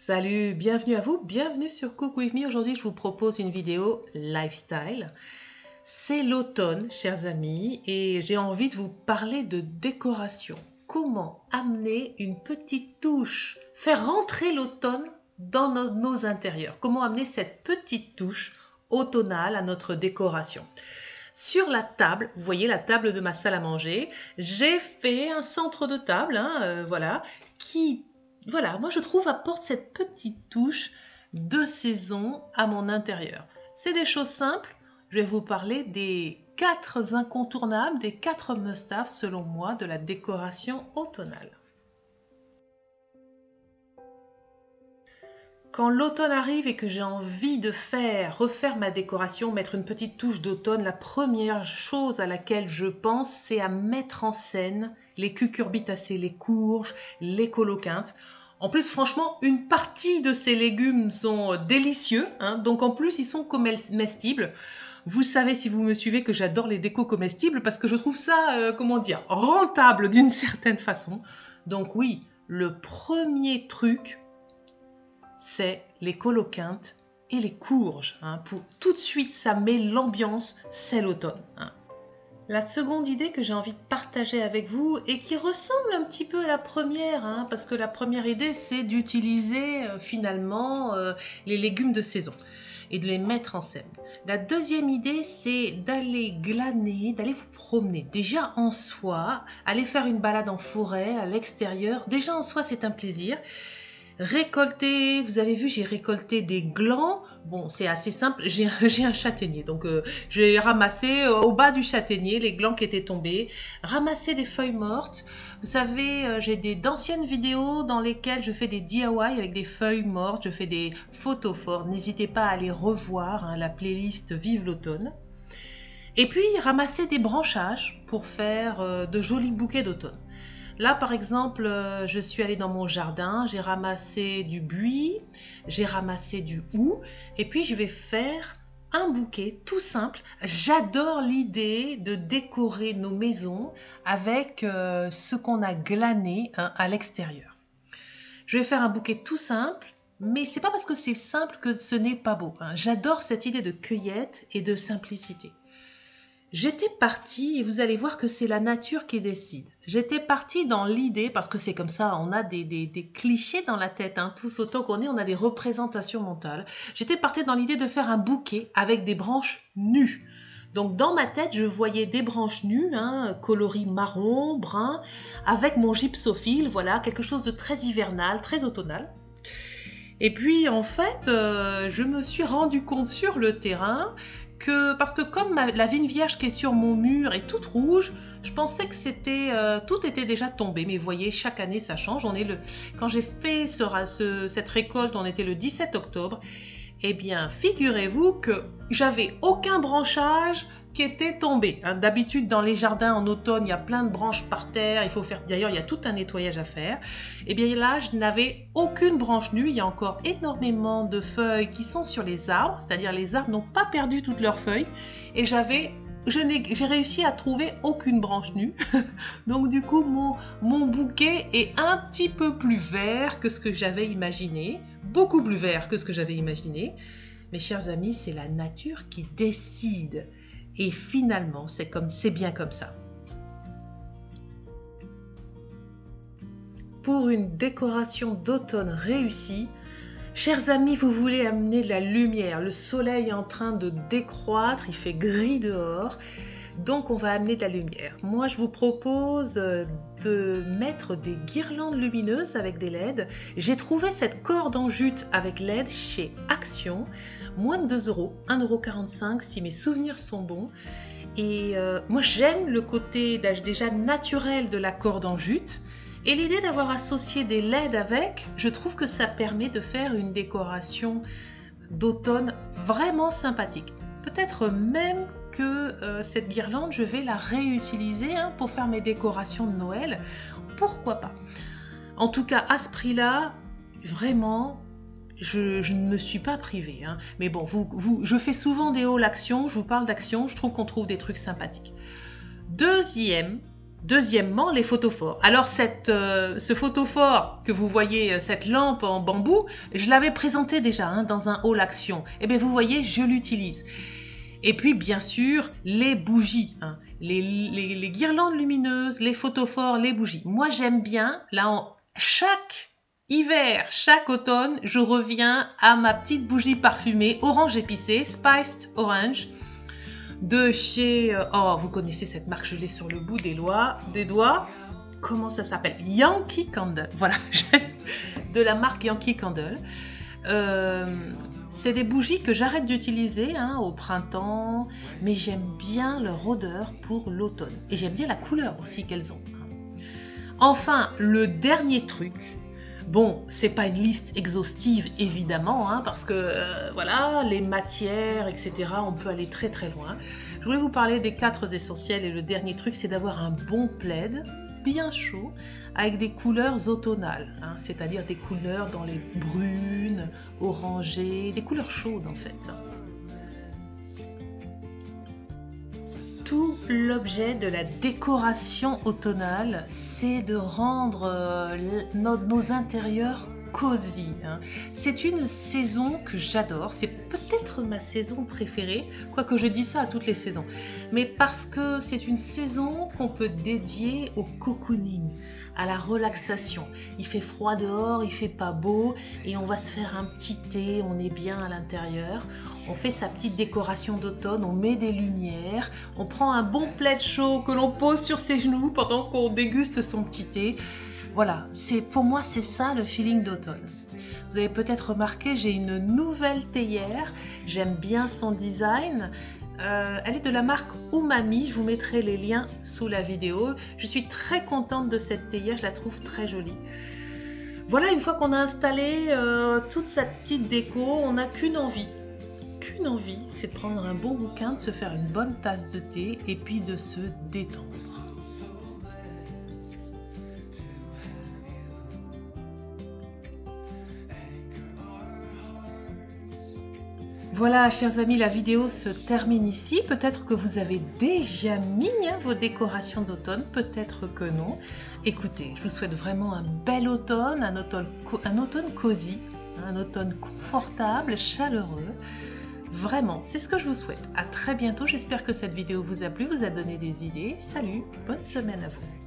Salut, bienvenue à vous, bienvenue sur Cook With Me. Aujourd'hui, je vous propose une vidéo lifestyle. C'est l'automne, chers amis, et j'ai envie de vous parler de décoration. Comment amener une petite touche, faire rentrer l'automne dans nos intérieurs. Comment amener cette petite touche automnale à notre décoration. Sur la table, vous voyez la table de ma salle à manger, j'ai fait un centre de table, voilà, qui... Voilà, moi je trouve apporte cette petite touche de saison à mon intérieur. C'est des choses simples. Je vais vous parler des 4 incontournables, des 4 must-have selon moi de la décoration automnale. Quand l'automne arrive et que j'ai envie de refaire ma décoration, mettre une petite touche d'automne, la première chose à laquelle je pense, c'est à mettre en scène les cucurbitacées, les courges, les coloquintes. En plus, franchement, une partie de ces légumes sont délicieux, donc en plus, ils sont comestibles. Vous savez, si vous me suivez, que j'adore les décos comestibles parce que je trouve ça, rentable d'une certaine façon. Donc oui, le premier truc, c'est les coloquintes et les courges. Pour tout de suite, ça met l'ambiance, c'est l'automne. La seconde idée que j'ai envie de partager avec vous et qui ressemble un petit peu à la première, parce que la première idée, c'est d'utiliser finalement les légumes de saison et de les mettre en scène. La deuxième idée, c'est d'aller glaner, d'aller vous promener. Déjà en soi, aller faire une balade en forêt, à l'extérieur, déjà en soi, c'est un plaisir. Récolter, vous avez vu, j'ai récolté des glands. Bon, c'est assez simple, j'ai un châtaignier. Donc, j'ai ramassé au bas du châtaignier les glands qui étaient tombés. Ramasser des feuilles mortes. Vous savez, j'ai d'anciennes vidéos dans lesquelles je fais des DIY avec des feuilles mortes. Je fais des photos fortes. N'hésitez pas à aller revoir la playlist Vive l'automne. Et puis, ramasser des branchages pour faire de jolis bouquets d'automne. Là, par exemple, je suis allée dans mon jardin, j'ai ramassé du buis, j'ai ramassé du houx, et puis je vais faire un bouquet tout simple. J'adore l'idée de décorer nos maisons avec ce qu'on a glané à l'extérieur. Je vais faire un bouquet tout simple, mais c'est pas parce que c'est simple que ce n'est pas beau. J'adore cette idée de cueillette et de simplicité. J'étais partie, et vous allez voir que c'est la nature qui décide. J'étais partie dans l'idée, parce que c'est comme ça, on a des clichés dans la tête, tous autant qu'on est, on a des représentations mentales. J'étais partie dans l'idée de faire un bouquet avec des branches nues. Donc dans ma tête, je voyais des branches nues, coloris marron, brun, avec mon gypsophile, voilà, quelque chose de très hivernal, très automnal. Et puis en fait, je me suis rendu compte sur le terrain parce que comme la vigne vierge qui est sur mon mur est toute rouge, je pensais que tout était déjà tombé. Mais vous voyez, chaque année ça change. Quand j'ai fait cette récolte, on était le 17 octobre. Eh bien, figurez-vous que j'avais aucun branchage qui était tombé. D'habitude, dans les jardins en automne, il y a plein de branches par terre. D'ailleurs, il y a tout un nettoyage à faire. Eh bien là, je n'avais aucune branche nue. Il y a encore énormément de feuilles qui sont sur les arbres. C'est-à-dire, les arbres n'ont pas perdu toutes leurs feuilles. Et j'ai réussi à trouver aucune branche nue. Donc du coup, mon bouquet est un petit peu plus vert que ce que j'avais imaginé. Beaucoup plus vert que ce que j'avais imaginé. Mes chers amis, c'est la nature qui décide. Et finalement, c'est bien comme ça. Pour une décoration d'automne réussie, chers amis, vous voulez amener de la lumière. Le soleil est en train de décroître, il fait gris dehors. Donc, on va amener de la lumière. Moi, je vous propose de mettre des guirlandes lumineuses avec des LED. J'ai trouvé cette corde en jute avec LED chez Action. Moins de 2 €, 1,45 € si mes souvenirs sont bons. Et moi, j'aime le côté déjà naturel de la corde en jute. Et l'idée d'avoir associé des LED avec, je trouve que ça permet de faire une décoration d'automne vraiment sympathique. Peut-être même que cette guirlande, je vais la réutiliser pour faire mes décorations de Noël. Pourquoi pas? En tout cas, à ce prix-là, vraiment, je ne me suis pas privée. Mais bon, je fais souvent des hauls Action, je vous parle d'Action, je trouve qu'on trouve des trucs sympathiques. Deuxième Deuxièmement, les photophores. Alors ce photophore que vous voyez, cette lampe en bambou, je l'avais présenté déjà dans un haul action. Et bien vous voyez, je l'utilise. Et puis bien sûr, les bougies, les guirlandes lumineuses, les photophores, les bougies. Moi j'aime bien, là chaque hiver, chaque automne, je reviens à ma petite bougie parfumée orange épicé, Spiced Orange, de chez... oh, vous connaissez cette marque, je l'ai sur le bout des doigts. Comment ça s'appelle? Yankee Candle. Voilà, de la marque Yankee Candle. C'est des bougies que j'arrête d'utiliser au printemps, mais j'aime bien leur odeur pour l'automne. Et j'aime bien la couleur aussi qu'elles ont. Enfin, le dernier truc... Bon, c'est pas une liste exhaustive évidemment, parce que voilà, les matières, etc., on peut aller très très loin. Je voulais vous parler des 4 essentiels et le dernier truc, c'est d'avoir un bon plaid, bien chaud, avec des couleurs automnales, c'est-à-dire des couleurs dans les brunes, orangées, des couleurs chaudes en fait. Tout l'objet de la décoration automnale, c'est de rendre nos intérieurs cosy. C'est une saison que j'adore, c'est peut-être ma saison préférée, quoique je dis ça à toutes les saisons, mais parce que c'est une saison qu'on peut dédier au cocooning, à la relaxation. Il fait froid dehors, il fait pas beau, et on va se faire un petit thé, on est bien à l'intérieur, on fait sa petite décoration d'automne, on met des lumières, on prend un bon plaid chaud que l'on pose sur ses genoux pendant qu'on déguste son petit thé. Voilà, pour moi c'est ça le feeling d'automne. Vous avez peut-être remarqué, j'ai une nouvelle théière, j'aime bien son design. Elle est de la marque Umami, je vous mettrai les liens sous la vidéo. Je suis très contente de cette théière, je la trouve très jolie. Voilà, une fois qu'on a installé toute cette petite déco, on n'a qu'une envie, c'est de prendre un bon bouquin, de se faire une bonne tasse de thé et puis de se détendre. Voilà, chers amis, la vidéo se termine ici. Peut-être que vous avez déjà mis vos décorations d'automne, peut-être que non. Écoutez, je vous souhaite vraiment un bel automne, un automne cosy, un automne confortable, chaleureux. Vraiment, c'est ce que je vous souhaite. À très bientôt, j'espère que cette vidéo vous a plu, vous a donné des idées. Salut, bonne semaine à vous.